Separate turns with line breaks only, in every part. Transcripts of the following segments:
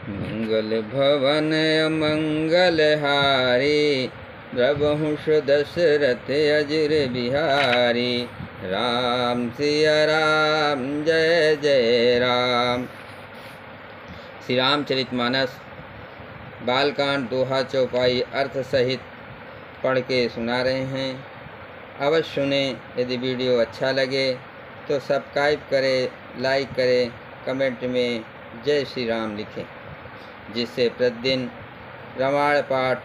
मंगल भवन अमंगल हारी, प्रभुष दशरथ अजिर बिहारी। राम सिया राम जय जय राम। श्री रामचरितमानस बालकांड दोहा चौपाई अर्थ सहित पढ़ के सुना रहे हैं। अवश्य सुनें। यदि वीडियो अच्छा लगे तो सब्सक्राइब करें, लाइक करें, कमेंट में जय श्री राम लिखें, जिससे प्रतिदिन रामायण पाठ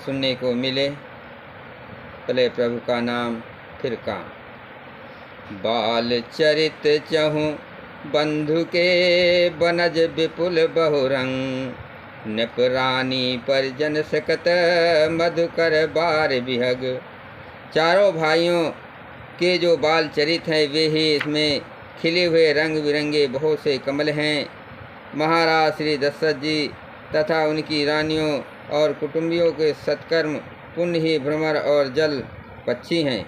सुनने को मिले। पहले प्रभु का नाम फिर काम। बाल चरित चहु बंधु के, बनज विपुल बहुरंग। नृपरानी परिजन सकत, मधुकर बार बिहग। चारों भाइयों के जो बाल चरित हैं वे ही इसमें खिले हुए रंग बिरंगे बहुत से कमल हैं। महाराज श्री दशरथ जी तथा उनकी रानियों और कुटुंबियों के सत्कर्म पुण्य ही भ्रमर और जल पक्षी हैं।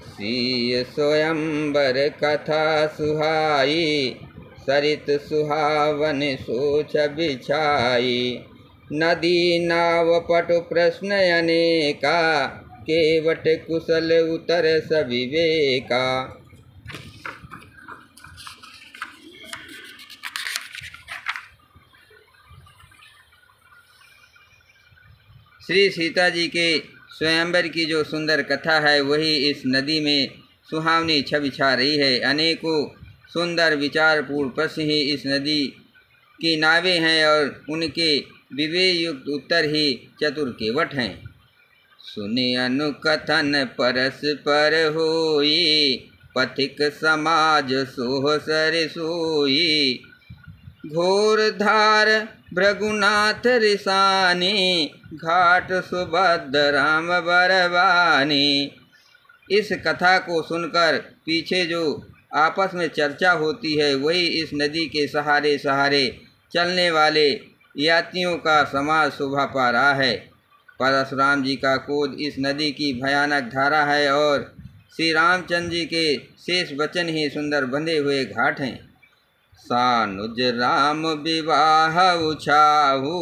श्री स्वयंवर कथा सुहाई, सरित सुहावन सोच बिछाई। नदी नाव पटु प्रश्न अनेका, केवट कुशल उतर सविवेका। श्री सीता जी के स्वयंवर की जो सुंदर कथा है वही इस नदी में सुहावनी छवि छा रही है। अनेकों सुंदर विचारपूर्ण प्रश्न ही इस नदी की नावें हैं और उनके विवेक युक्त उत्तर ही चतुर केवट हैं। सुनि अनुकथन परस्पर होई, पथिक समाज सोह सरसोई। घोर धार भृगुनाथ रिसानी, घाट सुभद्र राम बरवानी। इस कथा को सुनकर पीछे जो आपस में चर्चा होती है वही इस नदी के सहारे सहारे चलने वाले यात्रियों का समाज शोभा पा रहा है। परशुराम जी का क्रोध इस नदी की भयानक धारा है और श्री रामचंद्र जी के शेष वचन ही सुंदर बंधे हुए घाट हैं। सानुज राम विवाह उछाहू,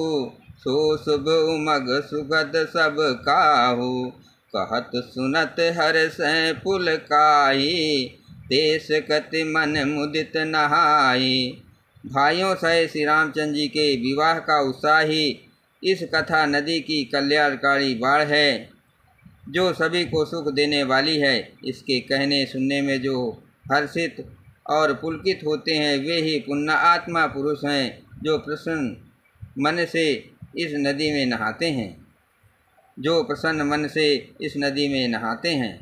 सो शुभ उमग सुगद सब काहू। कहत सुनत हर सै पुलकाई, देश कति मन मुदित नहाई। भाइयों सहित श्री रामचंद्र जी के विवाह का उत्साह ही इस कथा नदी की कल्याणकारी बाढ़ है जो सभी को सुख देने वाली है। इसके कहने सुनने में जो हर्षित और पुलकित होते हैं वे ही पुण्य आत्मा पुरुष हैं जो प्रसन्न मन से इस नदी में नहाते हैं। जो प्रसन्न मन से इस नदी में नहाते हैं।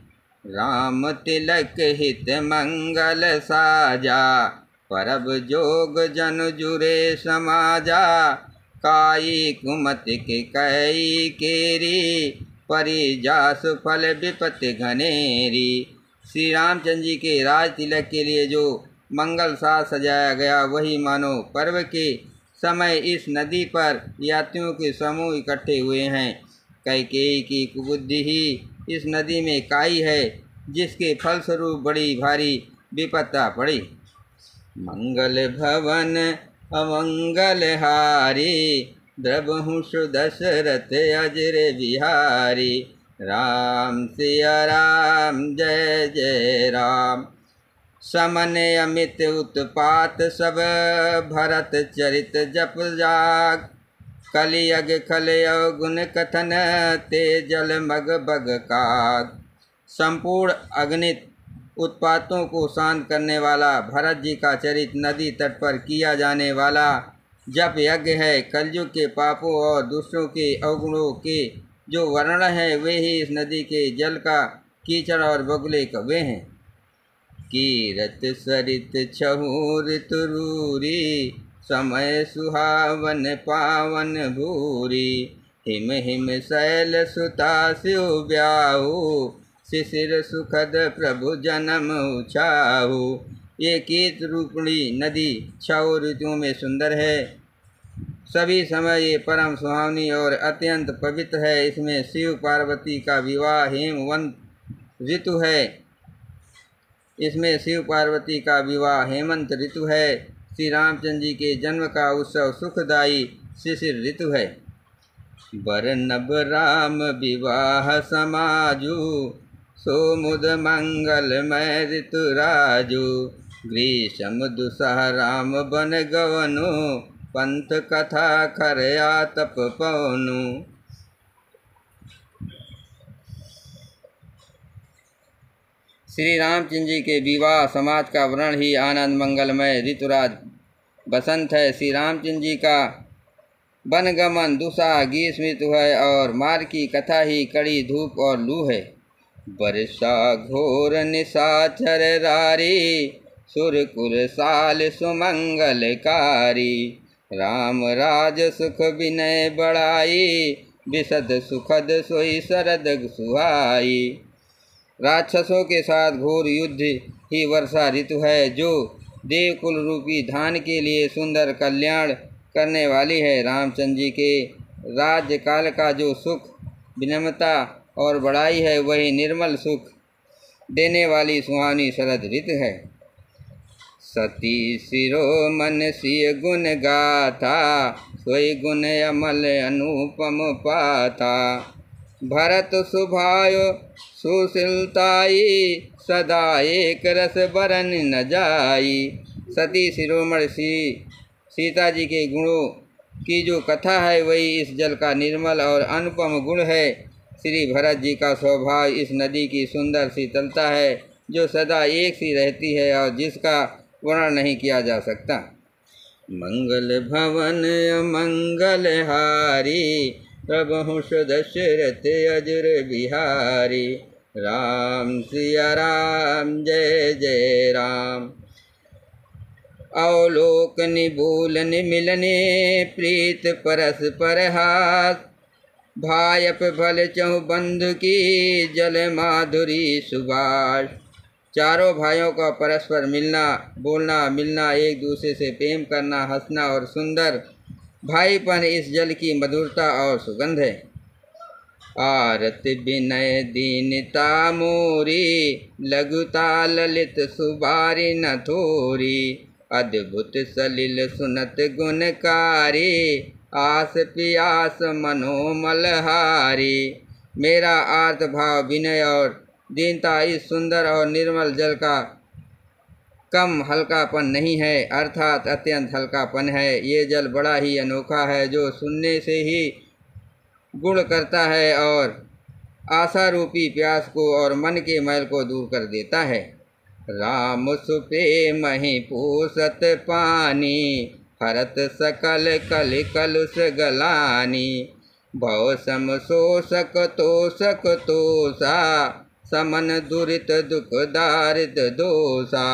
राम तिलक हित मंगल साजा, परब जोग जन जुरे समाजा। काई कुमति के कई केरी, परिजास फल विपत्ति घनेरी। श्री रामचंद्र जी के राज तिलक के लिए जो मंगल साज सजाया गया वही मानो पर्व के समय इस नदी पर यात्रियों के समूह इकट्ठे हुए हैं। कैकेयी की कुबुद्धि ही इस नदी में काई है, जिसके फलस्वरूप बड़ी भारी विपत्ता पड़ी। मंगल भवन अमंगल हारी, द्रवहुष दशरथ अजिर बिहारी। राम सिया राम जय जय राम। समन अमित उत्पात सब, भरत चरित जप जाग। कलियग खलयो गुण कथन, ते जल मग बग काग। संपूर्ण अगणित उत्पातों को शांत करने वाला भरत जी का चरित नदी तट पर किया जाने वाला जप यज्ञ है। कलयुग के पापों और दूसरों के अवगुणों के जो वर्णन है वे ही इस नदी के जल का कीचड़ और बगुले कवे हैं। कीरत सरित छहु ऋतुरूरी, समय सुहावन पावन भूरी। हिम हिम शैल सुता शिव ब्याहू, शिशिर सुखद प्रभु जन्म उछाहू। ये कीर्त रूपणी नदी 6 ऋतुओं में सुंदर है। सभी समय ये परम सुहावनी और अत्यंत पवित्र है। इसमें शिव पार्वती का विवाह हेमवंत ऋतु है। इसमें शिव पार्वती का विवाह हेमंत ऋतु है। श्री रामचंद्र जी के जन्म का उत्सव सुखदायी शिशिर ऋतु है। बरनब राम विवाह समाजु, सोमुद मंगलमय ऋतु राजु। ग्रीष्म दुसह राम बन गवनु, पंथ कथा खरया तप पवनु। श्री रामचंद्र जी के विवाह समाज का वर्ण ही आनंद मंगलमय ऋतुराज बसंत है। श्री रामचंद्र जी का वनगमन दुसा ग्रीष्म ऋतु है और मार की कथा ही कड़ी धूप और लू है। वर्षा घोर निशाचर रारी, सुरकुल साल सुमंगलकारी। राम राज सुख विनय बढ़ाई, विशद सुखद सोई शरद सुहाई। राक्षसों के साथ घोर युद्ध ही वर्षा ऋतु है, जो देवकुल रूपी धान के लिए सुंदर कल्याण करने वाली है। रामचंद्र जी के राज्यकाल का जो सुख विनम्रता और बड़ाई है, वही निर्मल सुख देने वाली सुहानी शरद ऋतु है। सती शिरोमन सिय गुण गाथा, सोई गुण अमल अनुपम पाथा। भरत सुभायो सुशीलताई, सदा एक रस बरन न जाई। सती शिरोमणि सीता जी के गुणों की जो कथा है, वही इस जल का निर्मल और अनुपम गुण है। श्री भरत जी का स्वभाव इस नदी की सुंदर शीतलता है, जो सदा एक सी रहती है और जिसका वर्णन नहीं किया जा सकता। मंगल भवन मंगल हारी, प्रभु दशरथ अजुर बिहारी। राम सिया राम जय जय राम। अवलोक निबूलन मिलने, प्रीत परस्पर हास। भायप भल चहु बंधु की, जल माधुरी सुभाष। चारों भाइयों का परस्पर मिलना, बोलना, मिलना, एक दूसरे से प्रेम करना, हंसना और सुंदर भाईपन इस जल की मधुरता और सुगंध है। आरत विनय दीनता मोरी, लघुता ललित सुबारी न थोरी। अद्भुत सलिल सुनत गुणकारी, आस पियास मनोमलहारी। मेरा आर्त भाव विनय और दीनता इस सुंदर और निर्मल जल का कम हल्कापन नहीं है, अर्थात अत्यंत हल्कापन है। ये जल बड़ा ही अनोखा है, जो सुनने से ही गुण करता है और आशा रूपी प्यास को और मन के मैल को दूर कर देता है। राम सुपे मही पूसत पानी, हरत सकल कल कलुष गलानी। भव सम शोषक तोषक तोषा, समन दुरित दुख दारिद दोषा।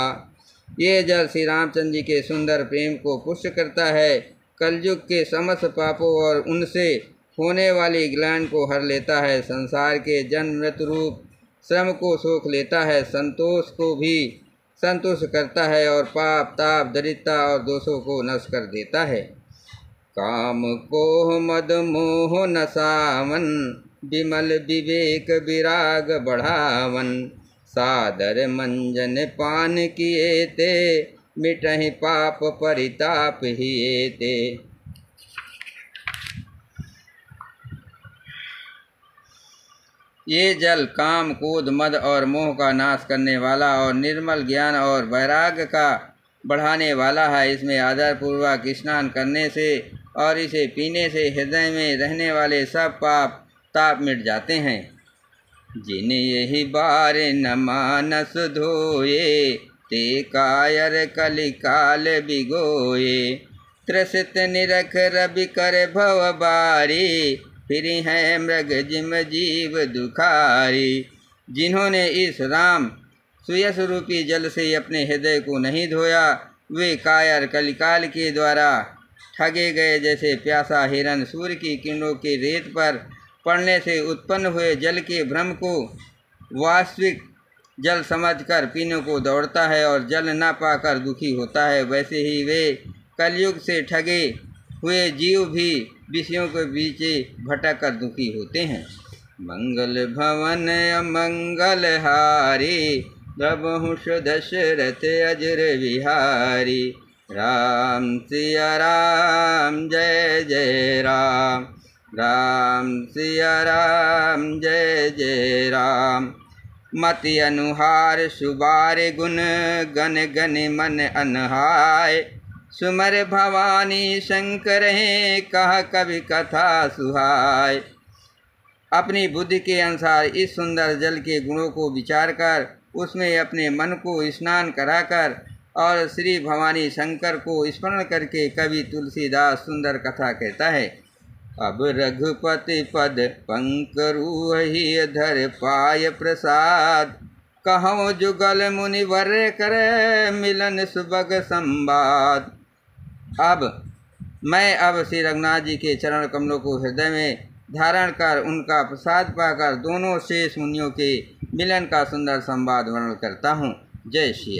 ये जल श्री रामचंद्र जी के सुंदर प्रेम को पुष्ट करता है, कलयुग के समस्त पापों और उनसे होने वाली ग्लानि को हर लेता है, संसार के जन्म मृत्यु रूप श्रम को सोख लेता है, संतोष को भी संतुष्ट करता है और पाप ताप दरिद्रता और दोषों को नष्ट कर देता है। काम कोह मद मोह नसावन, विमल विवेक विराग बढ़ावन। सादर मंजन पान किए ते, मिटहि पाप परिताप हिए ते। ये जल काम क्रोध मद और मोह का नाश करने वाला और निर्मल ज्ञान और वैराग्य का बढ़ाने वाला है। इसमें आदरपूर्वक स्नान करने से और इसे पीने से हृदय में रहने वाले सब पाप ताप मिट जाते हैं। जिन यही बार न मानस धोए, ते कायर कलिकाल बिगोए। त्रसित निरख रवि कर भव बारी, फिर हैं मृग जिम जीव दुखारी। जिन्होंने इस राम सुयस रूपी जल से अपने हृदय को नहीं धोया, वे कायर कलिकाल के द्वारा ठगे गए जैसे प्यासा हिरन सूर्य की किरणों के रेत पर पड़ने से उत्पन्न हुए जल के भ्रम को वास्तविक जल समझकर पीने को दौड़ता है और जल न पाकर दुखी होता है, वैसे ही वे कलयुग से ठगे हुए जीव भी विषयों के बीच भटक कर दुखी होते हैं। मंगल भवन अमंगल हारी, प्रभु दशरथ अजर विहारी। राम सिया राम जय जय राम, राम सिया राम जय जय राम। मति अनुहार सुबार गुण, गन गन मन अनहाय। सुमर भवानी शंकर हैं, कह कवि कथा सुहाय। अपनी बुद्धि के अनुसार इस सुंदर जल के गुणों को विचार कर उसमें अपने मन को स्नान कराकर और श्री भवानी शंकर को स्मरण करके कवि तुलसीदास सुंदर कथा कहता है। अब रघुपति पद पंकरू ही धर पाय प्रसाद, कहो जुगल मुनिवर करे मिलन सुबग संवाद। मैं श्री रघुनाथ जी के चरण कमलों को हृदय में धारण कर उनका प्रसाद पाकर दोनों शेष मुनियों के मिलन का सुंदर संवाद वर्णन करता हूँ। जय श्री